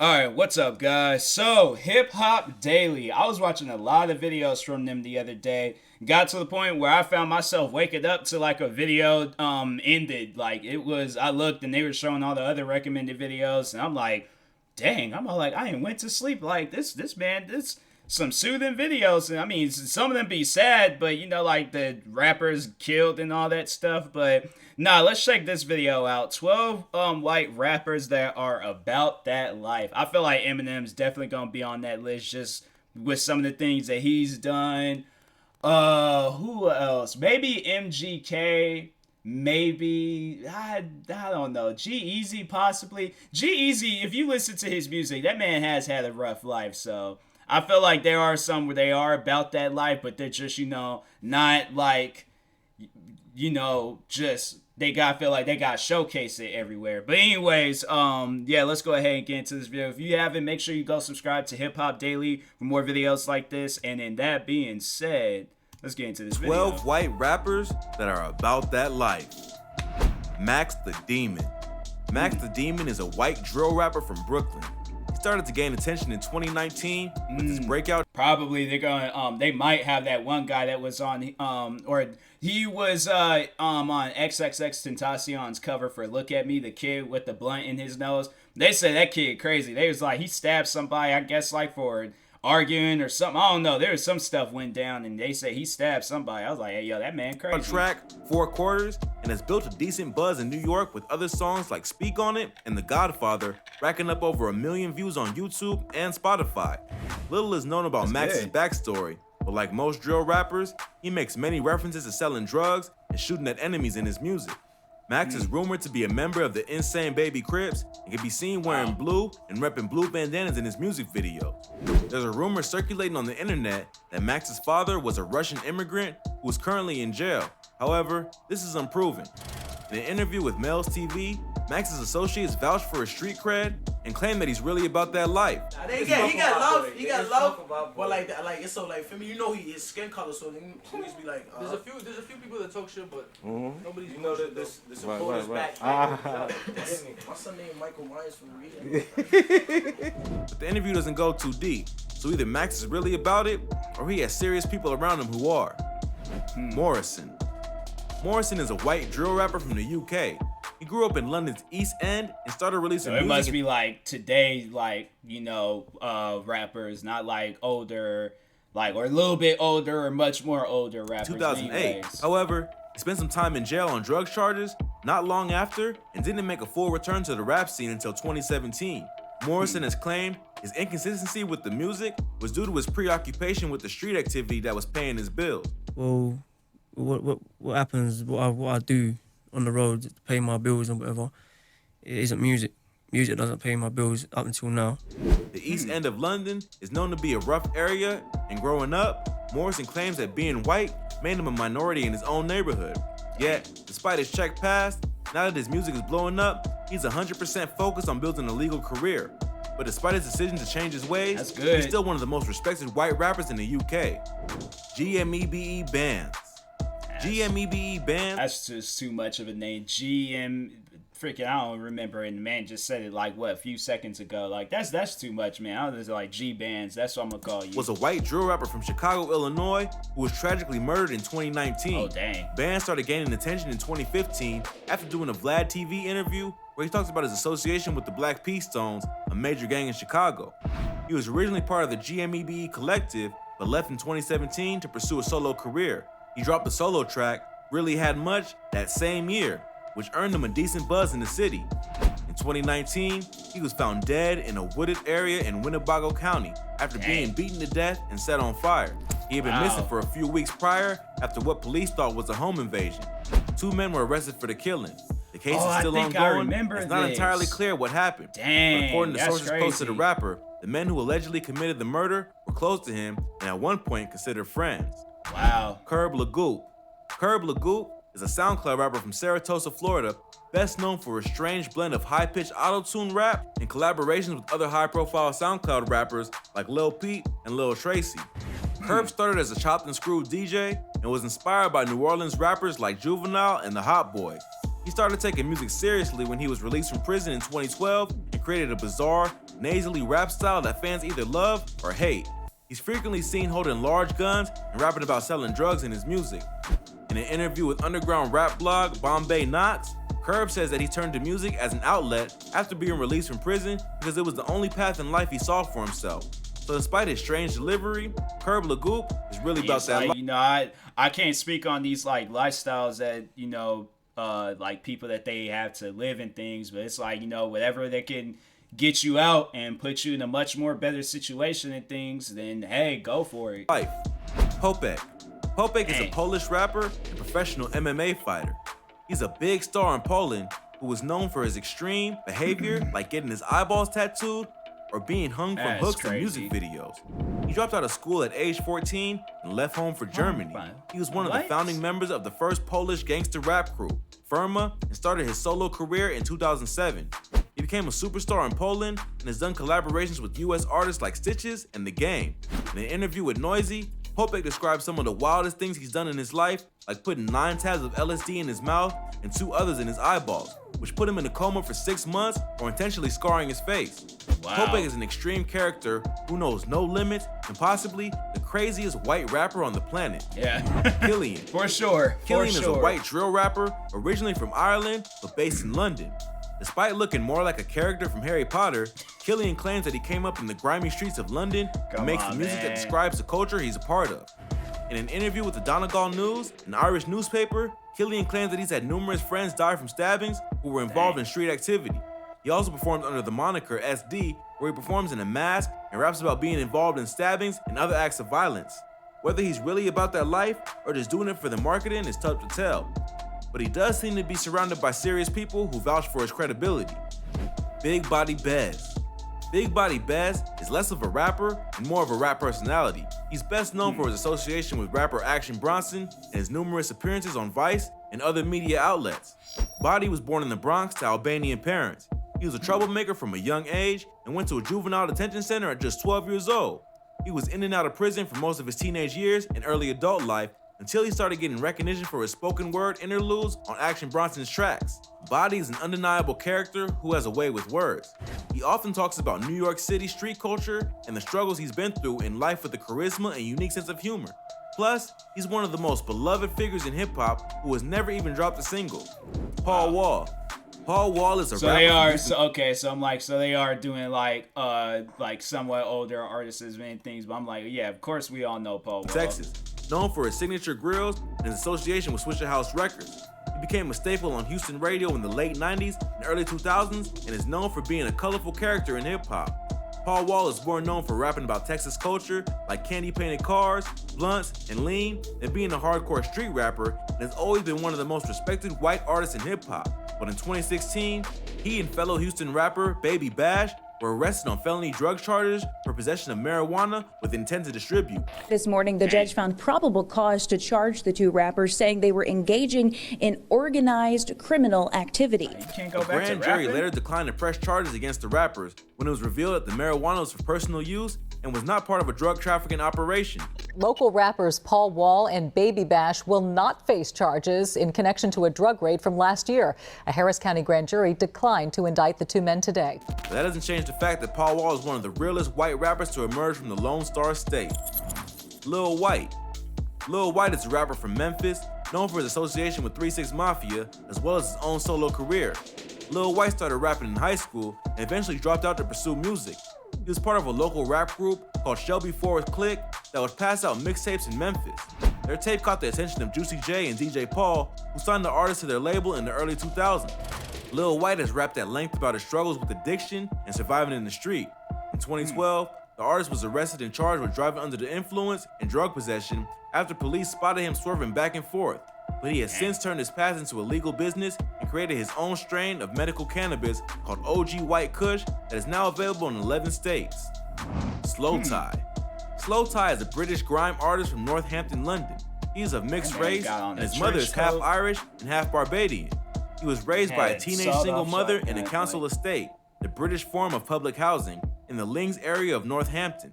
Alright, what's up, guys? So, Hip Hop Daily. I was watching a lot of videos from them the other day. Got to the point where I found myself waking up to like a video ended. Like it was I looked and they were showing all the other recommended videos and I'm like, dang, I'm all like, I ain't went to sleep like this man, this some soothing videos. And I mean, some of them be sad, but like the rappers killed and all that stuff. But nah, let's check this video out. 12 white rappers that are about that life. I feel like Eminem's definitely gonna be on that list just with some of the things that he's done. Who else? Maybe MGK. Maybe I don't know. G Easy possibly. G Easy. If you listen to his music, that man has had a rough life. So I feel like there are some where they are about that life, but they're just not like just they got feel like they got showcase it everywhere. But anyways, yeah, let's go ahead and get into this video. If you haven't, make sure you go subscribe to Hip Hop Daily for more videos like this. And in that being said, let's get into this video. 12 white rappers that are about that life. Max the Demon. Max the Demon is a white drill rapper from Brooklyn. He started to gain attention in 2019 with his breakout. Probably they're going they might have that one guy that was on or he was on XXX Tentacion's cover for Look at Me, the kid with the blunt in his nose. They say that kid crazy. They was like he stabbed somebody, I guess like for arguing or something. I don't know. There was some stuff went down and they say he stabbed somebody. I was like, hey, yo, that man crazy. Track 4 quarters and has built a decent buzz in New York with other songs like Speak on It and The Godfather, racking up over 1 million views on YouTube and Spotify. Little is known about Max's backstory, but like most drill rappers, he makes many references to selling drugs and shooting at enemies in his music. Max is rumored to be a member of the Insane Baby Crips and can be seen wearing blue and repping blue bandanas in his music videos. There's a rumor circulating on the internet that Max's father was a Russian immigrant who is currently in jail. However, this is unproven. In an interview with Mel's TV, Max's associates vouched for his street cred and claimed that he's really about that life. He got love, but it's so like for me, his skin color, so he always be like. There's a few people that talk shit, but nobody's. This supporters back. My son named Michael Myers for a reason. But the interview doesn't go too deep, so either Max is really about it, or he has serious people around him who are. Morrison. Morrison is a white drill rapper from the UK. He grew up in London's East End and started releasing music. It must be like today, rappers, not like older, or a little bit older or much more older rappers. 2008. Anyways. However, he spent some time in jail on drug charges not long after and didn't make a full return to the rap scene until 2017. Morrison has claimed his inconsistency with the music was due to his preoccupation with the street activity that was paying his bills. Well, what happens, what I do on the road to pay my bills and whatever, it isn't music. Music doesn't pay my bills up until now. The East End of London is known to be a rough area, and growing up, Morrison claims that being white made him a minority in his own neighborhood. Yet, despite his check past, now that his music is blowing up, he's 100% focused on building a legal career. But despite his decision to change his ways, he's still one of the most respected white rappers in the UK. GMEBE Bands. GMEBE Bands. That's just too much of a name. Freaking, I don't remember, and the man just said it a few seconds ago. Like that's too much, man. I was like G Bands. That's what I'm gonna call you. Was a white drill rapper from Chicago, Illinois, who was tragically murdered in 2019. Oh dang. Bands started gaining attention in 2015 after doing a Vlad TV interview where he talks about his association with the Black Peace Stones, a major gang in Chicago. He was originally part of the GMEBE collective, but left in 2017 to pursue a solo career. He dropped the solo track, Really Had Much, that same year, which earned him a decent buzz in the city. In 2019, he was found dead in a wooded area in Winnebago County after being beaten to death and set on fire. He had been missing for a few weeks prior after what police thought was a home invasion. 2 men were arrested for the killing. The case is still ongoing. It's not entirely clear what happened. Dang, but according to sources crazy. close to the rapper, the men who allegedly committed the murder were close to him and at one point considered friends. Wow. Curb Lagoop. Curb Lagoop is a SoundCloud rapper from Saratoga, Florida, best known for a strange blend of high-pitched auto-tune rap and collaborations with other high-profile SoundCloud rappers like Lil Peep and Lil Tracy. Curb started as a chopped and screwed DJ and was inspired by New Orleans rappers like Juvenile and the Hot Boys. He started taking music seriously when he was released from prison in 2012 and created a bizarre, nasally rap style that fans either love or hate. He's frequently seen holding large guns and rapping about selling drugs in his music. In an interview with underground rap blog Bombay Knots, Curb says that he turned to music as an outlet after being released from prison because it was the only path in life he saw for himself. So despite his strange delivery, Curb LaGoop is really about that like, I can't speak on these like lifestyles that, like people that they have to live in things, but it's like, whatever they can get you out and put you in a much more better situation and things, then hey, go for it. Life. Popek. Popek is a Polish rapper and professional MMA fighter. He's a big star in Poland who was known for his extreme behavior, like getting his eyeballs tattooed or being hung from hooks in music videos. He dropped out of school at age 14 and left home for Germany. He was one of the founding members of the first Polish gangster rap crew, Firma, and started his solo career in 2007. He became a superstar in Poland and has done collaborations with US artists like Stitches and The Game. In an interview with Noisy, Popek described some of the wildest things he's done in his life, like putting 9 tabs of LSD in his mouth and 2 others in his eyeballs, which put him in a coma for 6 months or intentionally scarring his face. Wow. Popek is an extreme character who knows no limits and possibly the craziest white rapper on the planet. Yeah. Killian. For sure. Killian is a white drill rapper originally from Ireland but based in London. Despite looking more like a character from Harry Potter, Killian claims that he came up in the grimy streets of London and makes the music that describes the culture he's a part of. In an interview with the Donegal News, an Irish newspaper, Killian claims that he's had numerous friends die from stabbings who were involved in street activity. He also performs under the moniker SD, where he performs in a mask and raps about being involved in stabbings and other acts of violence. Whether he's really about that life or just doing it for the marketing is tough to tell. But he does seem to be surrounded by serious people who vouch for his credibility. Big Body Bez. Big Body Bez is less of a rapper and more of a rap personality. He's best known for his association with rapper Action Bronson and his numerous appearances on Vice and other media outlets. Body was born in the Bronx to Albanian parents. He was a troublemaker from a young age and went to a juvenile detention center at just 12 years old. He was in and out of prison for most of his teenage years and early adult life until he started getting recognition for his spoken word interludes on Action Bronson's tracks. Body is an undeniable character who has a way with words. He often talks about New York City street culture and the struggles he's been through in life with a charisma and unique sense of humor. Plus, he's one of the most beloved figures in hip-hop who has never even dropped a single. Paul Wall. Paul Wall is a rapper. So they are doing like somewhat older artists and things, but I'm like, yeah, of course we all know Paul Wall. Texas. Known for his signature grills and his association with Swisher House Records. He became a staple on Houston radio in the late 90s and early 2000s and is known for being a colorful character in hip-hop. Paul Wall is more known for rapping about Texas culture like candy-painted cars, blunts, and lean than being a hardcore street rapper, and has always been one of the most respected white artists in hip-hop. But in 2016, he and fellow Houston rapper Baby Bash were arrested on felony drug charges for possession of marijuana with intent to distribute. This morning, the judge found probable cause to charge the 2 rappers, saying they were engaging in organized criminal activity. The grand jury later declined to press charges against the rappers when it was revealed that the marijuana was for personal use and was not part of a drug trafficking operation. Local rappers Paul Wall and Baby Bash will not face charges in connection to a drug raid from last year. A Harris County grand jury declined to indict the 2 men today. But that doesn't change the fact that Paul Wall is one of the realest white rappers to emerge from the Lone Star State. Lil White. Lil White is a rapper from Memphis, known for his association with 3 6 Mafia, as well as his own solo career. Lil White started rapping in high school and eventually dropped out to pursue music. He was part of a local rap group called Shelby Forest Click that would pass out mixtapes in Memphis. Their tape caught the attention of Juicy J and DJ Paul, who signed the artist to their label in the early 2000s. Lil White has rapped at length about his struggles with addiction and surviving in the street. In 2012, the artist was arrested and charged with driving under the influence and drug possession after police spotted him swerving back and forth. But he has since turned his path into a legal business and created his own strain of medical cannabis called OG White Kush that is now available in 11 states. Slowtie. Slowtie is a British grime artist from Northampton, London. He is of mixed race, and his mother is half Irish and half Barbadian. He was raised by a teenage single mother in a council estate, the British form of public housing, in the Lings area of Northampton.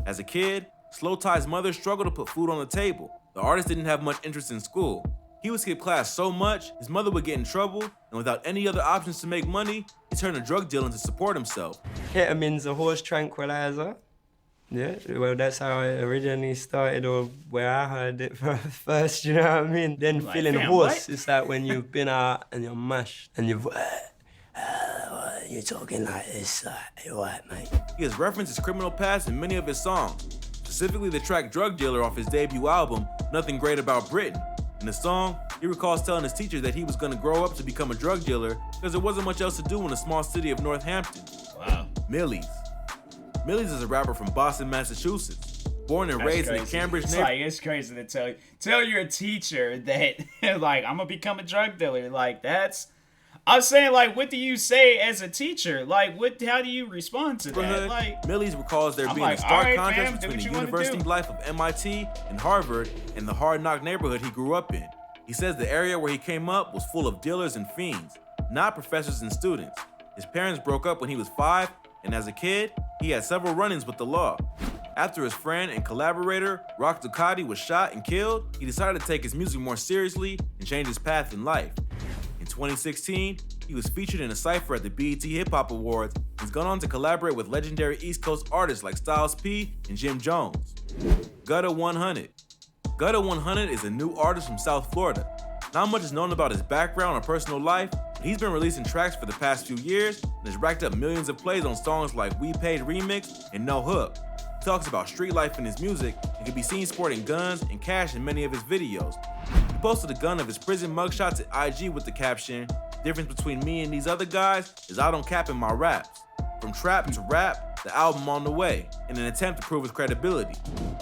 As a kid, Slowtie's mother struggled to put food on the table. The artist didn't have much interest in school. He would skip class so much, his mother would get in trouble, and without any other options to make money, he turned to drug dealing to support himself. Ketamine's a horse tranquilizer. Yeah, well, that's how it originally started, or where I heard it first, you know what I mean? Then Like, feeling fam, hoarse, what? it's like when you've been out and you're mashed and you're talking like this, like, what, mate? He has referenced his criminal past in many of his songs, specifically the track Drug Dealer off his debut album, Nothing Great About Britain. In the song, he recalls telling his teacher that he was going to grow up to become a drug dealer because there wasn't much else to do in the small city of Northampton. Wow. Millies. Millies is a rapper from Boston, Massachusetts. Born and raised in the Cambridge It's neighborhood. like, it's crazy to tell your teacher that, like, I'm gonna become a drug dealer. Like, that's, I'm saying, like, what do you say as a teacher? Like, how do you respond to that? Like, Millies recalls there I'm being like, a stark alright, contrast fam, do between what the you wanna university do. life of MIT and Harvard and the hard-knock neighborhood he grew up in. He says the area where he came up was full of dealers and fiends, not professors and students. His parents broke up when he was 5, and as a kid, he had several run-ins with the law. After his friend and collaborator, Rock Ducati, was shot and killed, he decided to take his music more seriously and change his path in life. In 2016, he was featured in a cypher at the BET Hip Hop Awards and has gone on to collaborate with legendary East Coast artists like Styles P and Jim Jones. Gutta 100. Gutta 100 is a new artist from South Florida. Not much is known about his background or personal life, but he's been releasing tracks for the past few years and has racked up millions of plays on songs like We Paid Remix and No Hook. He talks about street life in his music and can be seen sporting guns and cash in many of his videos. He posted a gun of his prison mugshot to IG with the caption, "Difference between me and these other guys is I don't cap in my raps. From trap to rap, the album on the way," in an attempt to prove his credibility.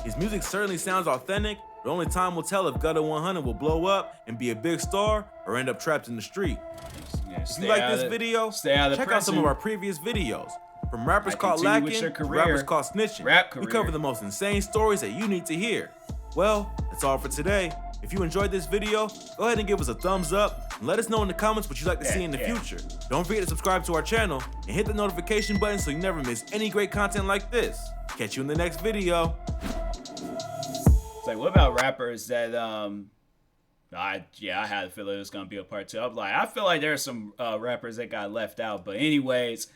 His music certainly sounds authentic, but only time will tell if Gutta 100 will blow up and be a big star or end up trapped in the street. yeah, If you like this video, stay out of check out some prison. of our previous videos. From rappers Like, caught continue with lacking your to career. rappers caught snitching. Rap We career. cover the most insane stories that you need to hear. Well, that's all for today. If you enjoyed this video, go ahead and give us a thumbs up and let us know in the comments what you'd like to see in the future. Don't forget to subscribe to our channel and hit the notification button so you never miss any great content like this. Catch you in the next video. It's like, what about rappers that I had a feeling it was gonna be a part 2. I'm like, I feel like there's some rappers that got left out. But anyways,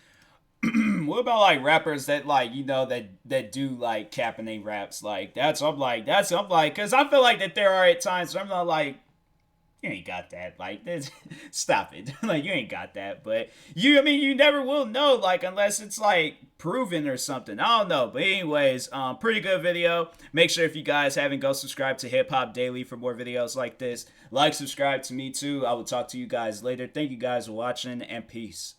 what about like rappers that like, you know, that do like capping they raps? Like I'm like, because I feel like that there are at times where I'm not like, you ain't got that. Like, stop it. Like, you ain't got that. But you never will know, like, unless it's like proven or something. I don't know. But anyways, pretty good video. Make sure if you guys haven't, go subscribe to Hip Hop Daily for more videos like this. Like, subscribe to me too. I will talk to you guys later. Thank you guys for watching, and peace.